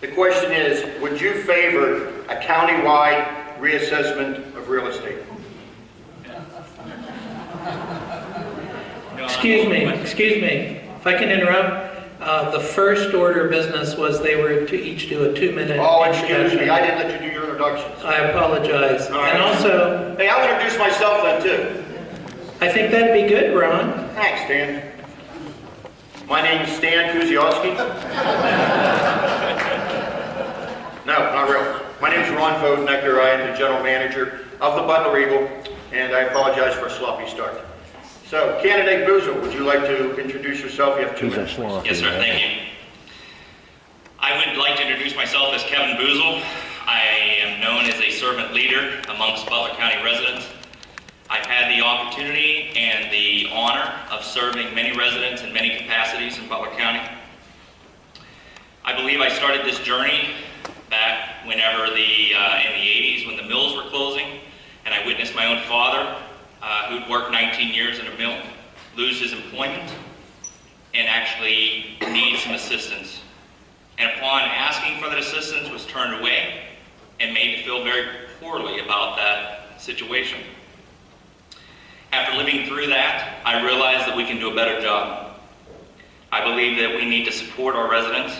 The question is, would you favor a county-wide reassessment of real estate? Excuse me, if I can interrupt. The first order of business was they were to each do a 2-minute Oh, introduction. excuse me, I didn't let you do your introductions. I apologize. All right. And also, Hey, I'll introduce myself then too. I think that'd be good, Ron. Thanks, Stan. My name is Stan Kuziowski. No, not real. My name is Ron Vodenector. I am the general manager of the Butler Eagle, and I apologize for a sloppy start. So, candidate Boozel, would you like to introduce yourself? You have 2 minutes. Yes, sir. Thank you. I would like to introduce myself as Kevin Boozel. I am known as a servant leader amongst Butler County residents. I've had the opportunity and the honor of serving many residents in many capacities in Butler County. I believe I started this journey back whenever in the 80s when the mills were closing, and I witnessed my own father, who'd worked 19 years in a mill, lose his employment and actually need some assistance. And upon asking for that assistance, was turned away and made to feel very poorly about that situation. After living through that, I realized that we can do a better job. I believe that we need to support our residents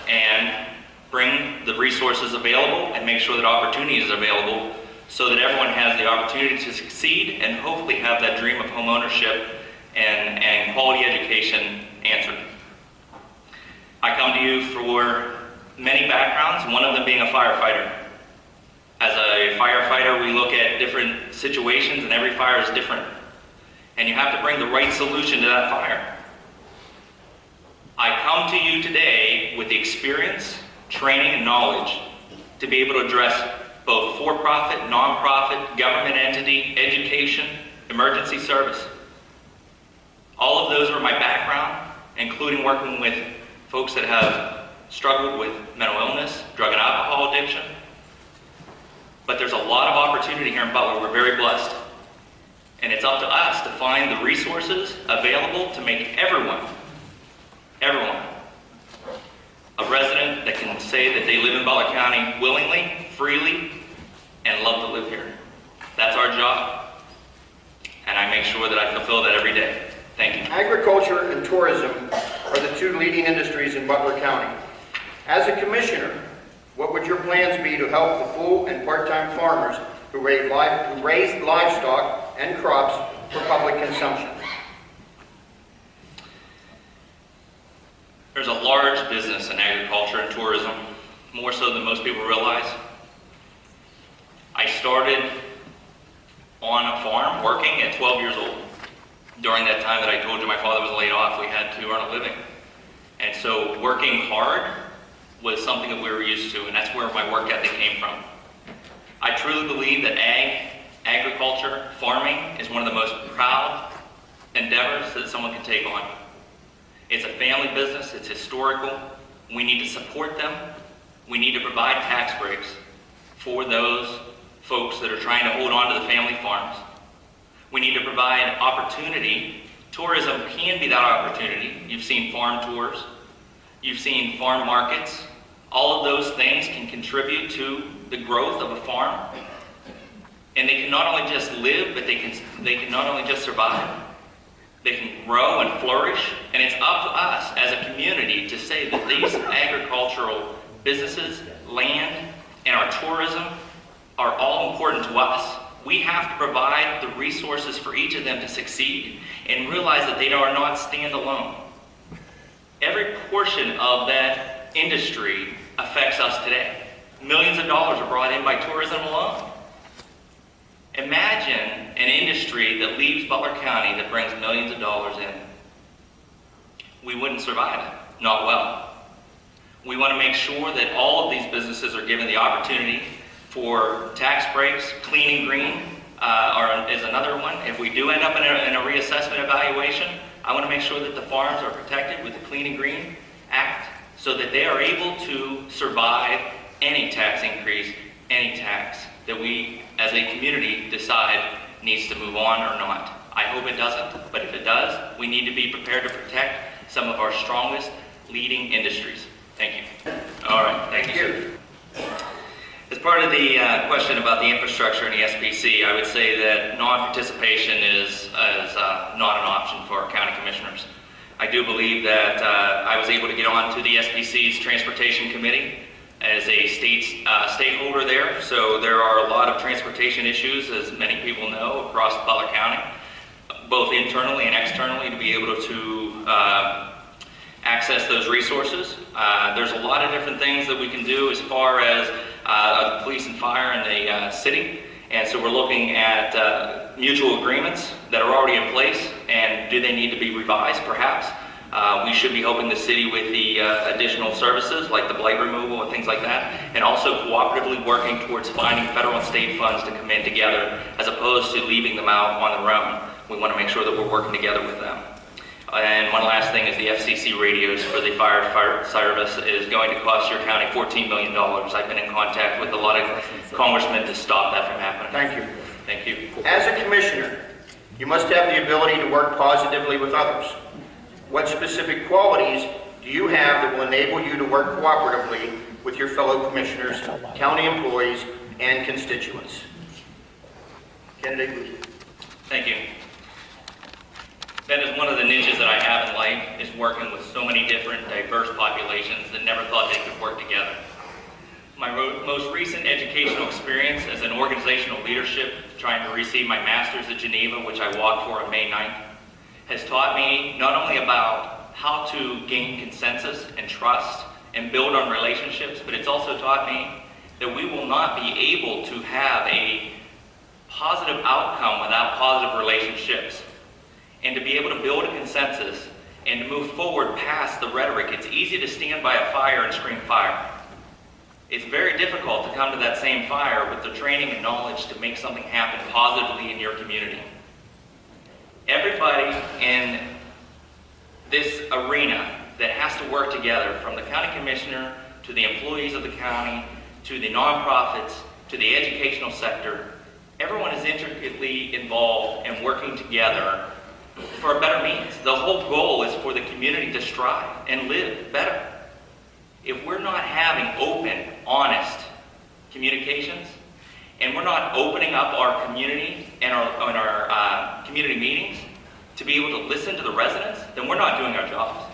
and bring the resources available and make sure that opportunity is available so that everyone has the opportunity to succeed and hopefully have that dream of home ownership and quality education answered. I come to you for many backgrounds, one of them being a firefighter. As a firefighter, we look at different situations and every fire is different. And you have to bring the right solution to that fire. I come to you today with the experience, training, and knowledge to be able to address both for-profit, non-profit, government entity, education, emergency service. All of those are my background, including working with folks that have struggled with mental illness, drug and alcohol addiction. But there's a lot of opportunity here in Butler. We're very blessed. And it's up to us to find the resources available to make everyone, a resident that can say that they live in Butler County willingly, freely, and love to live here. That's our job. And I make sure that I fulfill that every day. Thank you. Agriculture and tourism are the 2 leading industries in Butler County. As a commissioner, what would your plans be to help the full and part-time farmers who raise livestock and crops for public consumption? There's a large business in agriculture and tourism, more so than most people realize. I started on a farm working at 12 years old. During that time that I told you my father was laid off, we had to earn a living. And so working hard was something that we were used to, and that's where my work ethic came from. I truly believe that agriculture, farming is one of the most proud endeavors that someone can take on. It's a family business, it's historical. We need to support them. We need to provide tax breaks for those folks that are trying to hold on to the family farms. We need to provide opportunity. Tourism can be that opportunity. You've seen farm tours. You've seen farm markets. All of those things can contribute to the growth of a farm. And they can not only just live, but they can not only just survive. They can grow and flourish. And it's up to us as a community to say that these agricultural businesses, land, and our tourism are all important to us. We have to provide the resources for each of them to succeed and realize that they are not standalone. Every portion of that industry affects us today. Millions of dollars are brought in by tourism alone. Imagine an industry that leaves Butler County that brings millions of dollars in. We wouldn't survive it, not well. We want to make sure that all of these businesses are given the opportunity for tax breaks. Clean and green is another one. If we do end up in a reassessment evaluation, I want to make sure that the farms are protected with the Clean and Green Act so that they are able to survive any tax increase, any tax that we as a community decide needs to move on or not. I hope it doesn't, but if it does, we need to be prepared to protect some of our strongest leading industries. Thank you. All right, thank you. As part of the question about the infrastructure in the SBC, I would say that non-participation is not an option for our county commissioners. I do believe that I was able to get on to the SBC's Transportation Committee as a stakeholder there. So there are a lot of transportation issues, as many people know, across Butler County, both internally and externally, to be able to access those resources. There's a lot of different things that we can do as far as police and fire in the city. And so we're looking at mutual agreements that are already in place, and do they need to be revised? Perhaps. We should be helping the city with the additional services like the blight removal and things like that, and also cooperatively working towards finding federal and state funds to come in together as opposed to leaving them out on their own. We want to make sure that we're working together with them. And one last thing is the FCC radios for the fire service is going to cost your county $14 million. I've been in contact with a lot of congressmen to stop that from happening. Thank you. Thank you. As a commissioner, you must have the ability to work positively with others. What specific qualities do you have that will enable you to work cooperatively with your fellow commissioners, county employees, and constituents? Candidate Boozel. Thank you. That is one of the niches that I have in life, is working with so many different diverse populations that never thought they could work together. My most recent educational experience as an organizational leadership, trying to receive my master's at Geneva, which I walked for on May 9th, has taught me not only about how to gain consensus and trust and build on relationships, but it's also taught me that we will not be able to have a positive outcome without positive relationships. And to be able to build a consensus and to move forward past the rhetoric. It's easy to stand by a fire and scream fire. It's very difficult to come to that same fire with the training and knowledge to make something happen positively in your community. Everybody in this arena that has to work together, from the county commissioner to the employees of the county, to the nonprofits, to the educational sector, everyone is intricately involved and working together for a better means. The whole goal is for the community to strive and live better. If we're not having open, honest communications, and we're not opening up our community and our community meetings to be able to listen to the residents, then we're not doing our jobs.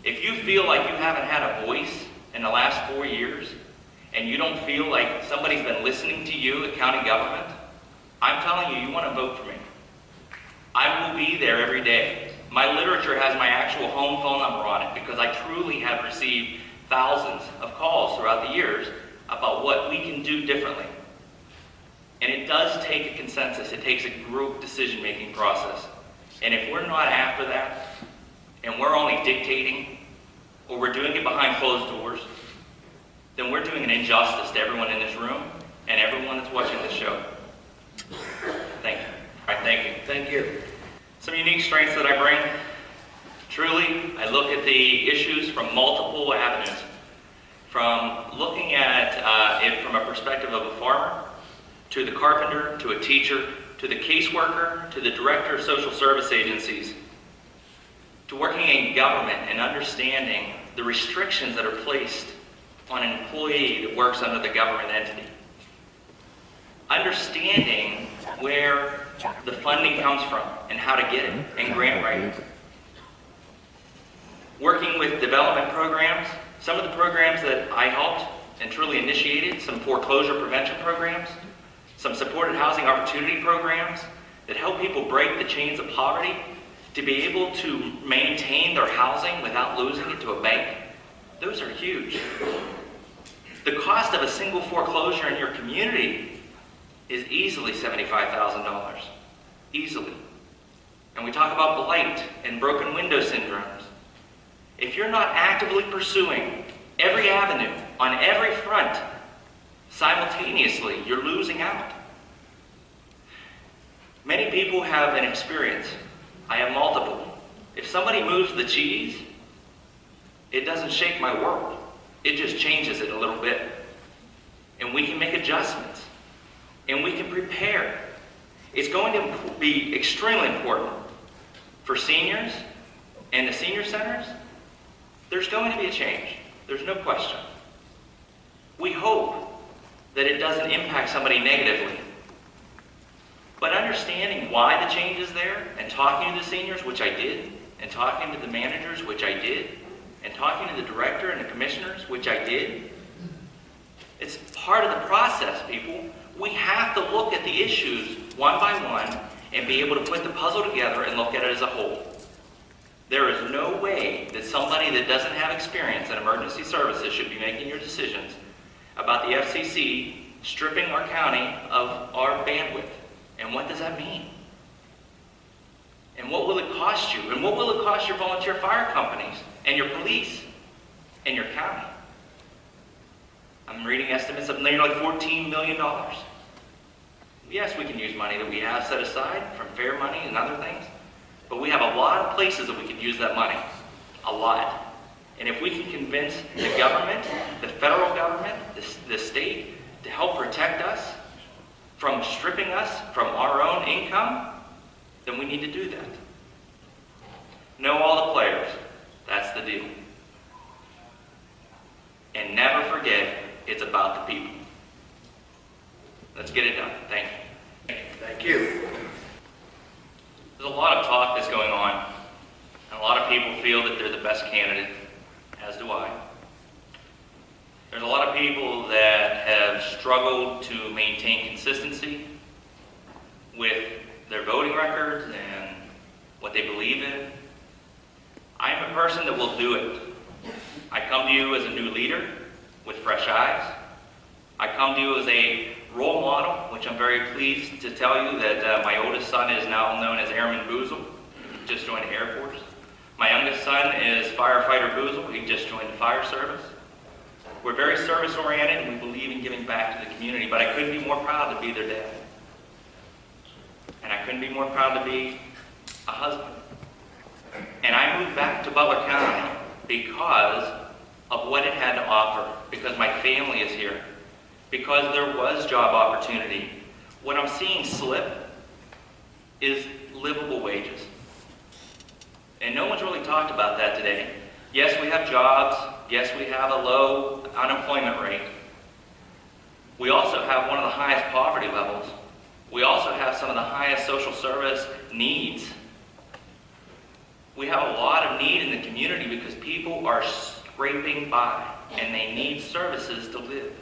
If you feel like you haven't had a voice in the last 4 years, and you don't feel like somebody's been listening to you at county government, I'm telling you, you want to vote for me. I will be there every day. My literature has my actual home phone number on it because I truly have received thousands of calls throughout the years about what we can do differently. And it does take a consensus. It takes a group decision-making process. And if we're not after that, and we're only dictating, or we're doing it behind closed doors, then we're doing an injustice to everyone in this room and everyone that's watching this show. Thank you. All right, thank you. Thank you. Some unique strengths that I bring. Truly, I look at the issues from multiple avenues. From looking at it from a perspective of a farmer, to the carpenter, to a teacher, to the caseworker, to the director of social service agencies, to working in government and understanding the restrictions that are placed on an employee that works under the government entity. Understanding where the funding comes from and how to get it, and grant writing. Working with development programs, some of the programs that I helped and truly initiated, some foreclosure prevention programs, some supported housing opportunity programs that help people break the chains of poverty to be able to maintain their housing without losing it to a bank. Those are huge. The cost of a single foreclosure in your community is easily $75,000, easily. And we talk about blight and broken window syndromes. If you're not actively pursuing every avenue on every front simultaneously, you're losing out. Many people have an experience. I have multiple. If somebody moves the cheese, it doesn't shake my world. It just changes it a little bit. And we can make adjustments. And we can prepare. It's going to be extremely important for seniors and the senior centers. There's going to be a change. There's no question. We hope that it doesn't impact somebody negatively. But understanding why the change is there, and talking to the seniors, which I did, and talking to the managers, which I did, and talking to the director and the commissioners, which I did, it's part of the process, people. We have to look at the issues one by one and be able to put the puzzle together and look at it as a whole. There is no way that somebody that doesn't have experience in emergency services should be making your decisions about the FCC stripping our county of our bandwidth. And what does that mean? And what will it cost you? And what will it cost your volunteer fire companies and your police and your county? I'm reading estimates of nearly $14 million. Yes, we can use money that we have set aside from fair money and other things, but we have a lot of places that we could use that money. A lot. And if we can convince the government, the federal government, the state, to help protect us from stripping us from our own income, then we need to do that. Know all the players. That's the deal. And never forget, it's about the people. Let's get it done. Thank you. Thank you. There's a lot of talk that's going on, and a lot of people feel that they're the best candidate, as do I. There's a lot of people that have struggled to maintain consistency with their voting records and what they believe in. I'm a person that will do it. I come to you as a new leader with fresh eyes. I come to you as a role model, which I'm very pleased to tell you that my oldest son is now known as Airman Boozel. He just joined the Air Force. My youngest son is Firefighter Boozel. He just joined the fire service. We're very service-oriented, and we believe in giving back to the community, but I couldn't be more proud to be their dad. And I couldn't be more proud to be a husband. And I moved back to Butler County because of what it had to offer, because my family is here, because there was job opportunity. What I'm seeing slip is livable wages. And no one's really talked about that today. Yes, we have jobs. Yes, we have a low unemployment rate. We also have one of the highest poverty levels. We also have some of the highest social service needs. We have a lot of need in the community because people are scraping by and they need services to live.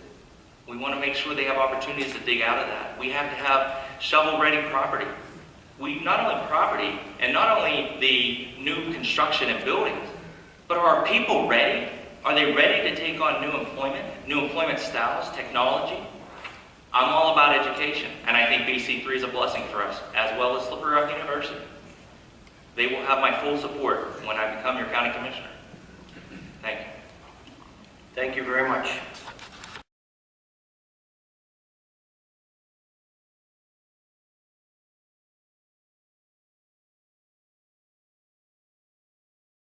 We want to make sure they have opportunities to dig out of that. We have to have shovel-ready property. We not only property and not only the new construction and buildings, but are our people ready? Are they ready to take on new employment styles, technology? I'm all about education, and I think BC3 is a blessing for us, as well as Slippery Rock University. They will have my full support when I become your county commissioner. Thank you. Thank you very much.